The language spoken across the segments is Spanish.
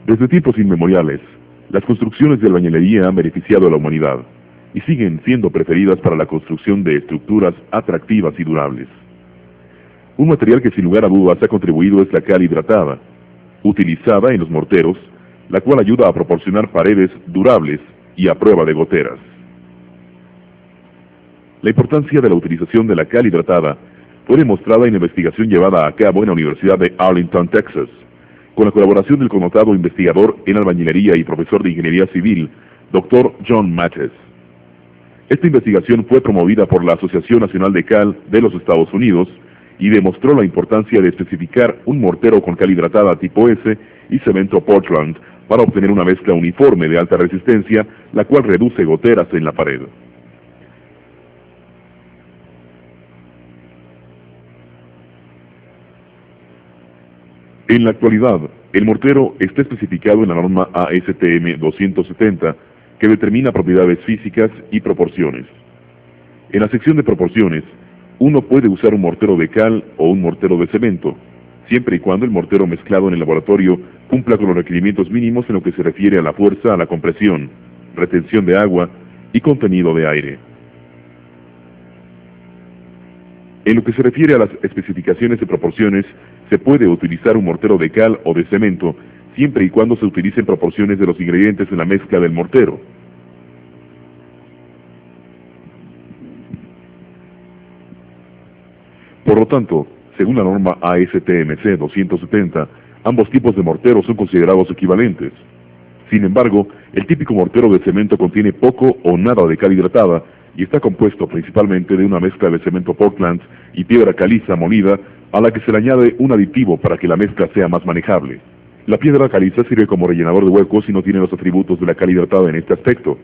Desde tiempos inmemoriales, las construcciones de albañilería han beneficiado a la humanidad y siguen siendo preferidas para la construcción de estructuras atractivas y durables. Un material que sin lugar a dudas ha contribuido es la cal hidratada, utilizada en los morteros, la cual ayuda a proporcionar paredes durables y a prueba de goteras. La importancia de la utilización de la cal hidratada fue demostrada en la investigación llevada a cabo en la Universidad de Arlington, Texas, con la colaboración del connotado investigador en albañilería y profesor de ingeniería civil, Dr. John Mattes. Esta investigación fue promovida por la Asociación Nacional de Cal de los Estados Unidos y demostró la importancia de especificar un mortero con cal hidratada tipo S y cemento Portland para obtener una mezcla uniforme de alta resistencia, la cual reduce goteras en la pared. En la actualidad, el mortero está especificado en la norma ASTM 270, que determina propiedades físicas y proporciones. En la sección de proporciones, uno puede usar un mortero de cal o un mortero de cemento, siempre y cuando el mortero mezclado en el laboratorio cumpla con los requerimientos mínimos en lo que se refiere a la fuerza, a la compresión, retención de agua y contenido de aire. En lo que se refiere a las especificaciones de proporciones, se puede utilizar un mortero de cal o de cemento, siempre y cuando se utilicen proporciones de los ingredientes en la mezcla del mortero. Por lo tanto, según la norma ASTM 270, ambos tipos de morteros son considerados equivalentes. Sin embargo, el típico mortero de cemento contiene poco o nada de cal hidratada y está compuesto principalmente de una mezcla de cemento Portland y piedra caliza molida, a la que se le añade un aditivo para que la mezcla sea más manejable. La piedra caliza sirve como rellenador de huecos y no tiene los atributos de la cal hidratada en este aspecto.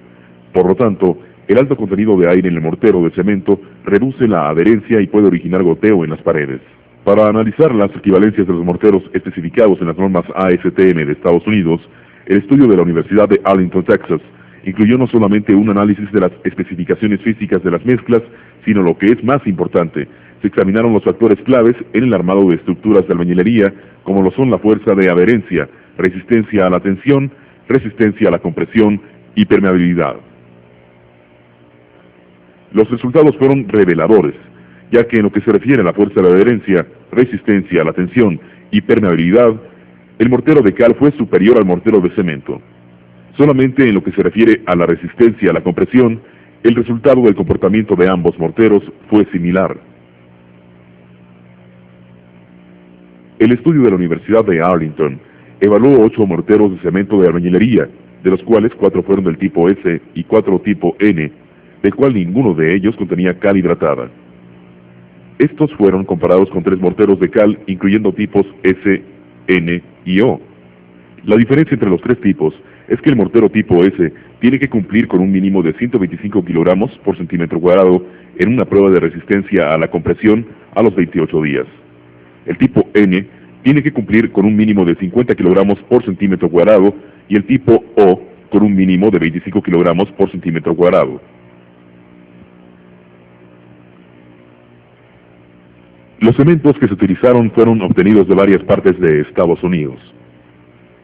Por lo tanto, el alto contenido de aire en el mortero de cemento reduce la adherencia y puede originar goteo en las paredes. Para analizar las equivalencias de los morteros especificados en las normas ASTM de Estados Unidos, el estudio de la Universidad de Arlington, Texas, incluyó no solamente un análisis de las especificaciones físicas de las mezclas, sino lo que es más importante, se examinaron los factores claves en el armado de estructuras de albañilería, como lo son la fuerza de adherencia, resistencia a la tensión, resistencia a la compresión y permeabilidad. Los resultados fueron reveladores, ya que en lo que se refiere a la fuerza de adherencia, resistencia a la tensión y permeabilidad, el mortero de cal fue superior al mortero de cemento. Solamente en lo que se refiere a la resistencia a la compresión, el resultado del comportamiento de ambos morteros fue similar. El estudio de la Universidad de Arlington evaluó 8 morteros de cemento de albañilería, de los cuales 4 fueron del tipo S y 4 tipo N, del cual ninguno de ellos contenía cal hidratada. Estos fueron comparados con 3 morteros de cal, incluyendo tipos S, N y O. La diferencia entre los 3 tipos es que el mortero tipo S tiene que cumplir con un mínimo de 125 kilogramos por centímetro cuadrado en una prueba de resistencia a la compresión a los 28 días. El tipo N tiene que cumplir con un mínimo de 50 kilogramos por centímetro cuadrado y el tipo O con un mínimo de 25 kilogramos por centímetro cuadrado. Los cementos que se utilizaron fueron obtenidos de varias partes de Estados Unidos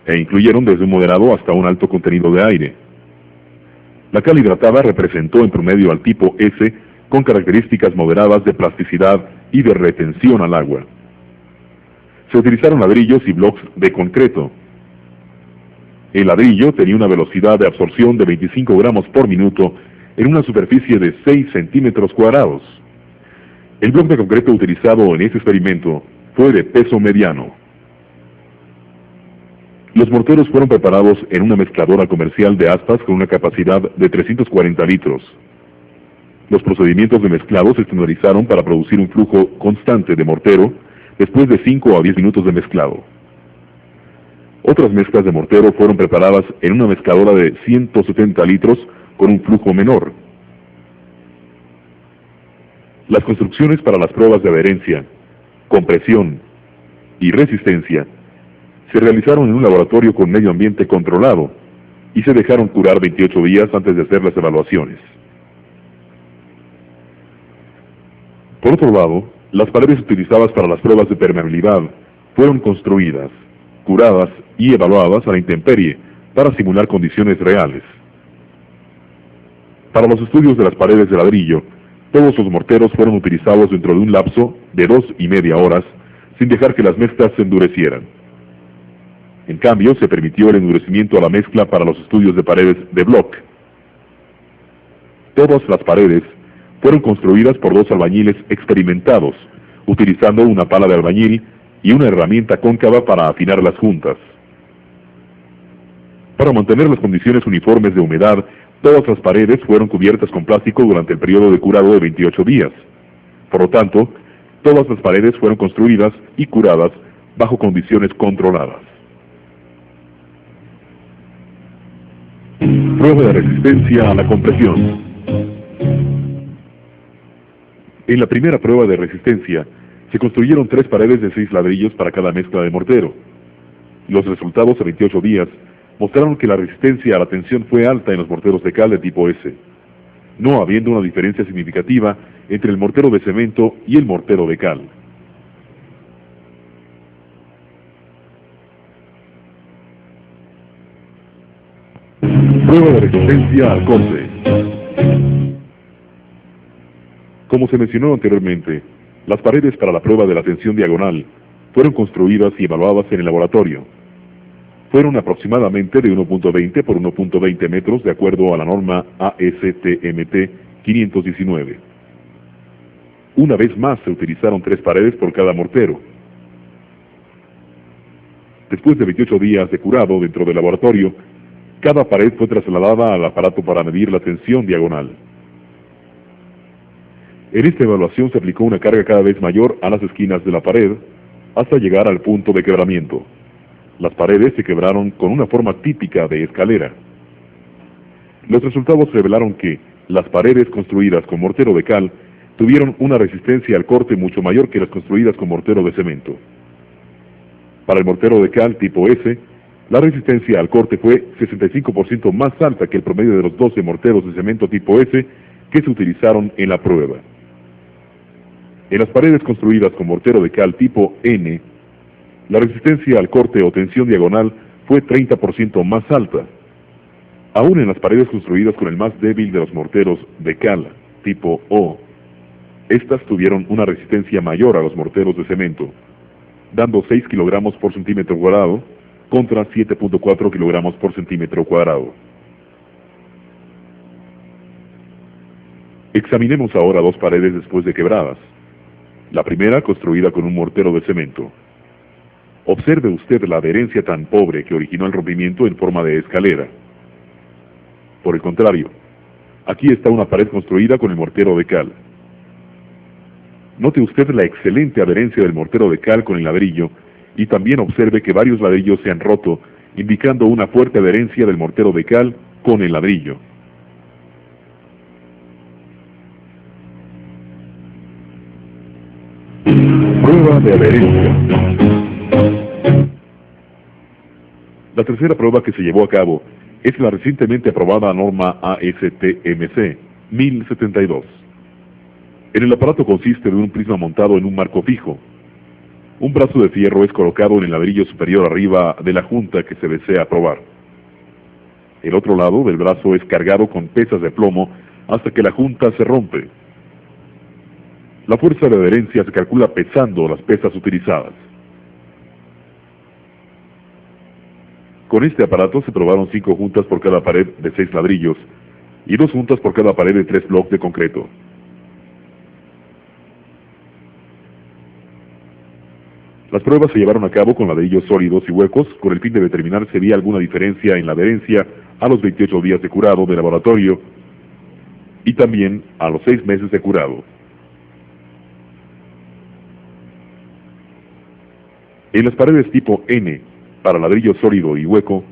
e incluyeron desde un moderado hasta un alto contenido de aire. La cal hidratada representó en promedio al tipo S con características moderadas de plasticidad y de retención al agua. Se utilizaron ladrillos y blocks de concreto. El ladrillo tenía una velocidad de absorción de 25 gramos por minuto en una superficie de 6 centímetros cuadrados. El bloque de concreto utilizado en este experimento fue de peso mediano. Los morteros fueron preparados en una mezcladora comercial de aspas con una capacidad de 340 litros. Los procedimientos de mezclado se estandarizaron para producir un flujo constante de mortero después de 5 a 10 minutos de mezclado. Otras mezclas de mortero fueron preparadas en una mezcladora de 170 litros con un flujo menor. Las construcciones para las pruebas de adherencia, compresión y resistencia se realizaron en un laboratorio con medio ambiente controlado y se dejaron curar 28 días antes de hacer las evaluaciones. Por otro lado, las paredes utilizadas para las pruebas de permeabilidad fueron construidas, curadas y evaluadas a la intemperie para simular condiciones reales. Para los estudios de las paredes de ladrillo, todos los morteros fueron utilizados dentro de un lapso de 2,5 horas, sin dejar que las mezclas se endurecieran. En cambio, se permitió el endurecimiento a la mezcla para los estudios de paredes de block. Todas las paredes fueron construidas por 2 albañiles experimentados, utilizando una pala de albañil y una herramienta cóncava para afinar las juntas. Para mantener las condiciones uniformes de humedad, todas las paredes fueron cubiertas con plástico durante el periodo de curado de 28 días. Por lo tanto, todas las paredes fueron construidas y curadas bajo condiciones controladas. Prueba de resistencia a la compresión. En la primera prueba de resistencia, se construyeron 3 paredes de 6 ladrillos para cada mezcla de mortero. Los resultados a 28 días mostraron que la resistencia a la tensión fue alta en los morteros de cal de tipo S, no habiendo una diferencia significativa entre el mortero de cemento y el mortero de cal. Prueba de resistencia al corte. Como se mencionó anteriormente, las paredes para la prueba de la tensión diagonal fueron construidas y evaluadas en el laboratorio. Fueron aproximadamente de 1.20 por 1.20 metros de acuerdo a la norma ASTMT 519. Una vez más se utilizaron 3 paredes por cada mortero. Después de 28 días de curado dentro del laboratorio, cada pared fue trasladada al aparato para medir la tensión diagonal. En esta evaluación se aplicó una carga cada vez mayor a las esquinas de la pared hasta llegar al punto de quebramiento. Las paredes se quebraron con una forma típica de escalera. Los resultados revelaron que las paredes construidas con mortero de cal tuvieron una resistencia al corte mucho mayor que las construidas con mortero de cemento. Para el mortero de cal tipo S, la resistencia al corte fue 65% más alta que el promedio de los 12 morteros de cemento tipo S que se utilizaron en la prueba. En las paredes construidas con mortero de cal tipo N, la resistencia al corte o tensión diagonal fue 30% más alta. Aún en las paredes construidas con el más débil de los morteros de cal tipo O, estas tuvieron una resistencia mayor a los morteros de cemento, dando 6 kilogramos por centímetro cuadrado contra 7.4 kilogramos por centímetro cuadrado. Examinemos ahora 2 paredes después de quebradas. La primera construida con un mortero de cemento. Observe usted la adherencia tan pobre que originó el rompimiento en forma de escalera. Por el contrario, aquí está una pared construida con el mortero de cal. Note usted la excelente adherencia del mortero de cal con el ladrillo y también observe que varios ladrillos se han roto, indicando una fuerte adherencia del mortero de cal con el ladrillo. Prueba de adherencia. La tercera prueba que se llevó a cabo es la recientemente aprobada norma ASTMC 1072. En el aparato consiste de un prisma montado en un marco fijo. Un brazo de fierro es colocado en el ladrillo superior arriba de la junta que se desea probar. El otro lado del brazo es cargado con pesas de plomo hasta que la junta se rompe. La fuerza de adherencia se calcula pesando las pesas utilizadas. Con este aparato se probaron 5 juntas por cada pared de 6 ladrillos y 2 juntas por cada pared de 3 bloques de concreto. Las pruebas se llevaron a cabo con ladrillos sólidos y huecos con el fin de determinar si había alguna diferencia en la adherencia a los 28 días de curado de laboratorio y también a los 6 meses de curado. En las paredes tipo N, para ladrillo sólido y hueco,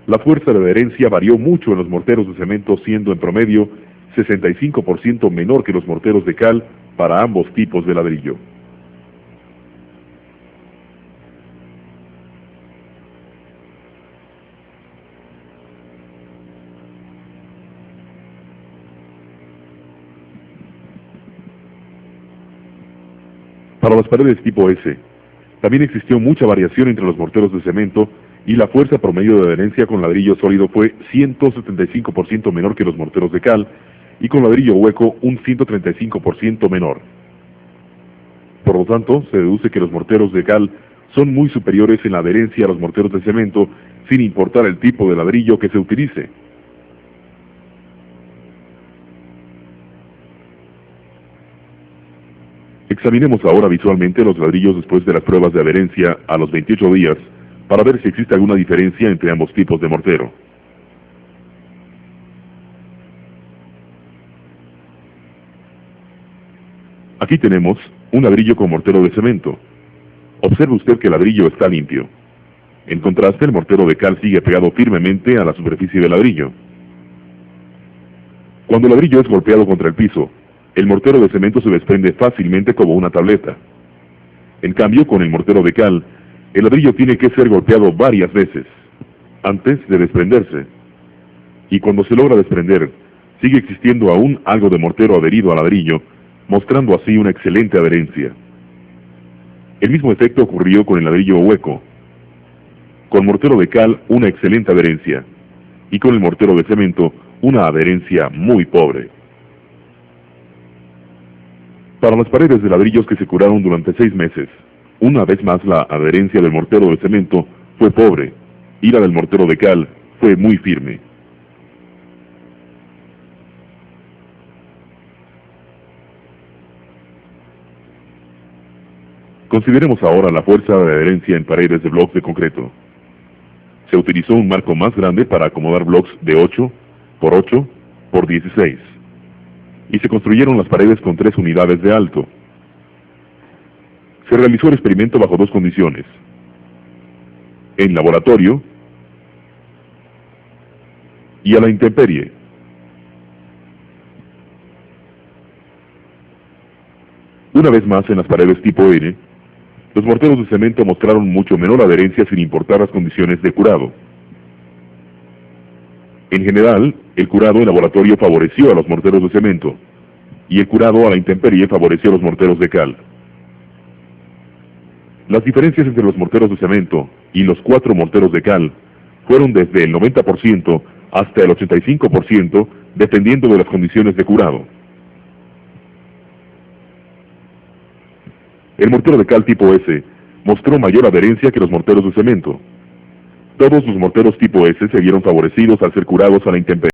la fuerza de adherencia varió mucho en los morteros de cemento, siendo en promedio 65% menor que los morteros de cal para ambos tipos de ladrillo. Para las paredes tipo S, también existió mucha variación entre los morteros de cemento y la fuerza promedio de adherencia con ladrillo sólido fue 175% menor que los morteros de cal y con ladrillo hueco un 135% menor. Por lo tanto, se deduce que los morteros de cal son muy superiores en la adherencia a los morteros de cemento sin importar el tipo de ladrillo que se utilice. Examinemos ahora visualmente los ladrillos después de las pruebas de adherencia a los 28 días para ver si existe alguna diferencia entre ambos tipos de mortero. Aquí tenemos un ladrillo con mortero de cemento. Observe usted que el ladrillo está limpio. En contraste, el mortero de cal sigue pegado firmemente a la superficie del ladrillo. Cuando el ladrillo es golpeado contra el piso, el mortero de cemento se desprende fácilmente como una tableta. En cambio, con el mortero de cal, el ladrillo tiene que ser golpeado varias veces antes de desprenderse. Y cuando se logra desprender, sigue existiendo aún algo de mortero adherido al ladrillo, mostrando así una excelente adherencia. El mismo efecto ocurrió con el ladrillo hueco. Con mortero de cal, una excelente adherencia, y con el mortero de cemento, una adherencia muy pobre. Para las paredes de ladrillos que se curaron durante 6 meses, una vez más la adherencia del mortero de cemento fue pobre, y la del mortero de cal fue muy firme. Consideremos ahora la fuerza de adherencia en paredes de bloques de concreto. Se utilizó un marco más grande para acomodar bloques de 8 por 8 por 16. Y se construyeron las paredes con 3 unidades de alto. Se realizó el experimento bajo 2 condiciones: en laboratorio y a la intemperie. Una vez más, en las paredes tipo N, los morteros de cemento mostraron mucho menor adherencia sin importar las condiciones de curado. En general, el curado en laboratorio favoreció a los morteros de cemento, y el curado a la intemperie favoreció a los morteros de cal. Las diferencias entre los morteros de cemento y los 4 morteros de cal fueron desde el 90% hasta el 85%, dependiendo de las condiciones de curado. El mortero de cal tipo S mostró mayor adherencia que los morteros de cemento. Todos los morteros tipo S se vieron favorecidos al ser curados a la intemperie.